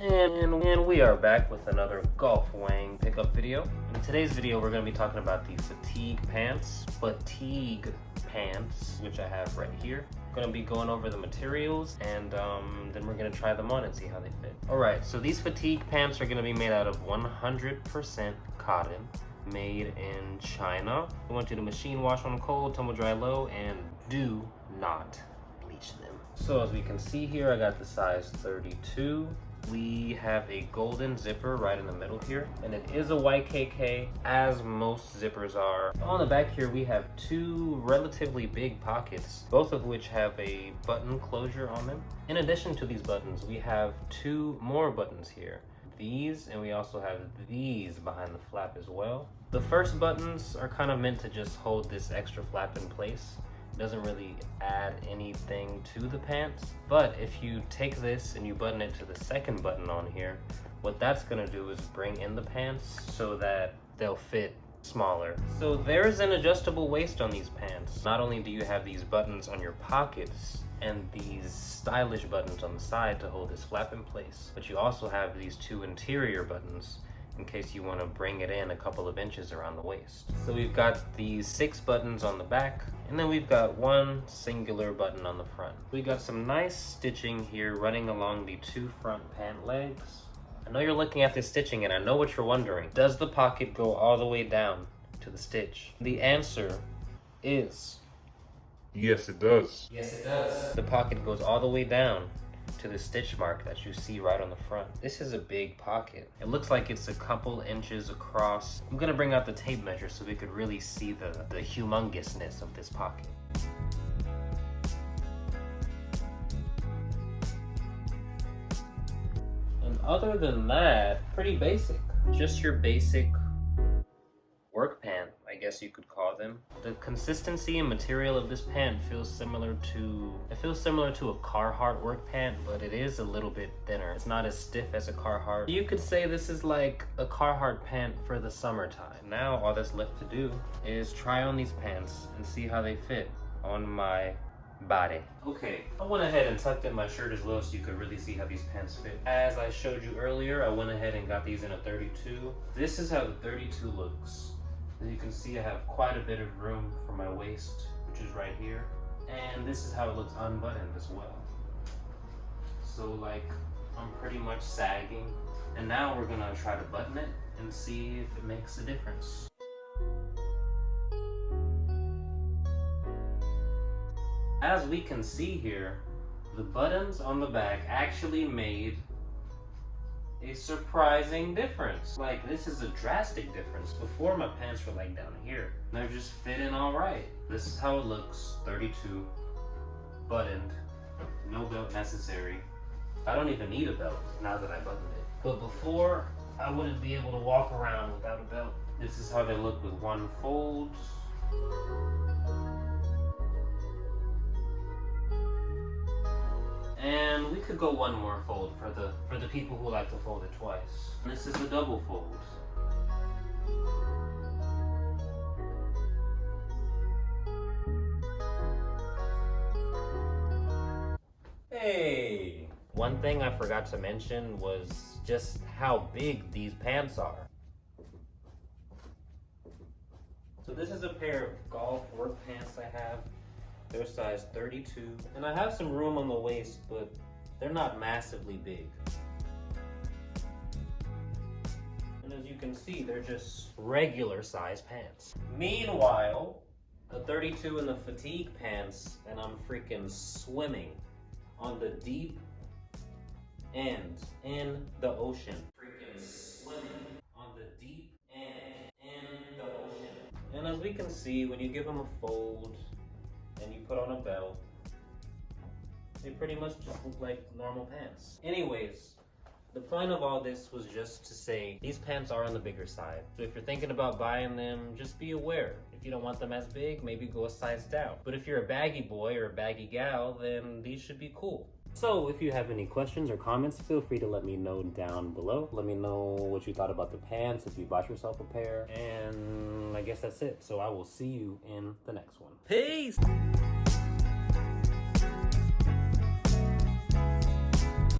And we are back with another Golf Wang pickup video. In today's video, we're going to be talking about the fatigue pants, which I have right here. I'm going to be going over the materials, and then we're going to try them on and see how they fit. Alright, so these fatigue pants are going to be made out of 100% cotton, made in China. I want you to machine wash on cold, tumble dry low, and do not bleach them. So as we can see here, I got the size 32. We have a golden zipper right in the middle here, and it is a YKK, as most zippers are. On the back here, we have two relatively big pockets, both of which have a button closure on them. In addition to these buttons, we have two more buttons here. These, and we also have these behind the flap as well. The first buttons are kind of meant to just hold this extra flap in place. Doesn't really add anything to the pants, but if you take this and you button it to the second button on here, what that's gonna do is bring in the pants so that they'll fit smaller. So there's an adjustable waist on these pants. Not only do you have these buttons on your pockets and these stylish buttons on the side to hold this flap in place, but you also have these two interior buttons in case you want to bring it in a couple of inches around the waist. So we've got these 6 buttons on the back, and then we've got one singular button on the front. We got some nice stitching here running along the 2 front pant legs. I know you're looking at this stitching and I know what you're wondering. Does the pocket go all the way down to the stitch? The answer is yes, it does. yes, it does. The pocket goes all the way down to the stitch mark that you see right on the front. This is a big pocket. It looks like it's a couple inches across. I'm gonna bring out the tape measure so we could really see the humongousness of this pocket. And other than that, pretty basic. Just your basic work pant, I guess you could call them. The consistency and material of this pant feels similar to a Carhartt work pant, but it is a little bit thinner. It's not as stiff as a Carhartt. You could say this is like a Carhartt pant for the summertime. Now all that's left to do is try on these pants and see how they fit on my body. Okay, I went ahead and tucked in my shirt as well so you could really see how these pants fit. As I showed you earlier, I went ahead and got these in a 32. This is how the 32 looks. As you can see, I have quite a bit of room for my waist, which is right here. And this is how it looks unbuttoned as well. So like, I'm pretty much sagging. And now we're gonna try to button it and see if it makes a difference. As we can see here, the buttons on the back actually made a surprising difference. Like, this is a drastic difference. Before, my pants were like down here. They're just fitting all right. This is how it looks, 32, buttoned, no belt necessary. I don't even need a belt now that I buttoned it. But before, I wouldn't be able to walk around without a belt. This is how they look with one fold. And we could go one more fold for the people who like to fold it twice. This is a double fold. Hey! One thing I forgot to mention was just how big these pants are. So this is a pair of golf work pants I have. They're size 32, and I have some room on the waist, but they're not massively big. And as you can see, they're just regular size pants. Meanwhile, the 32 in the fatigue pants, and I'm freaking swimming on the deep end in the ocean. Freaking swimming on the deep end in the ocean. And as we can see, when you give them a fold, and you put on a belt, they pretty much just look like normal pants. Anyways, the point of all this was just to say these pants are on the bigger side. So if you're thinking about buying them, just be aware. If you don't want them as big, maybe go a size down. But if you're a baggy boy or a baggy gal, then these should be cool. So if you have any questions or comments, feel free to let me know down below. Let me know what you thought about the pants, if you bought yourself a pair. And I guess that's it. So I will see you in the next one. Peace!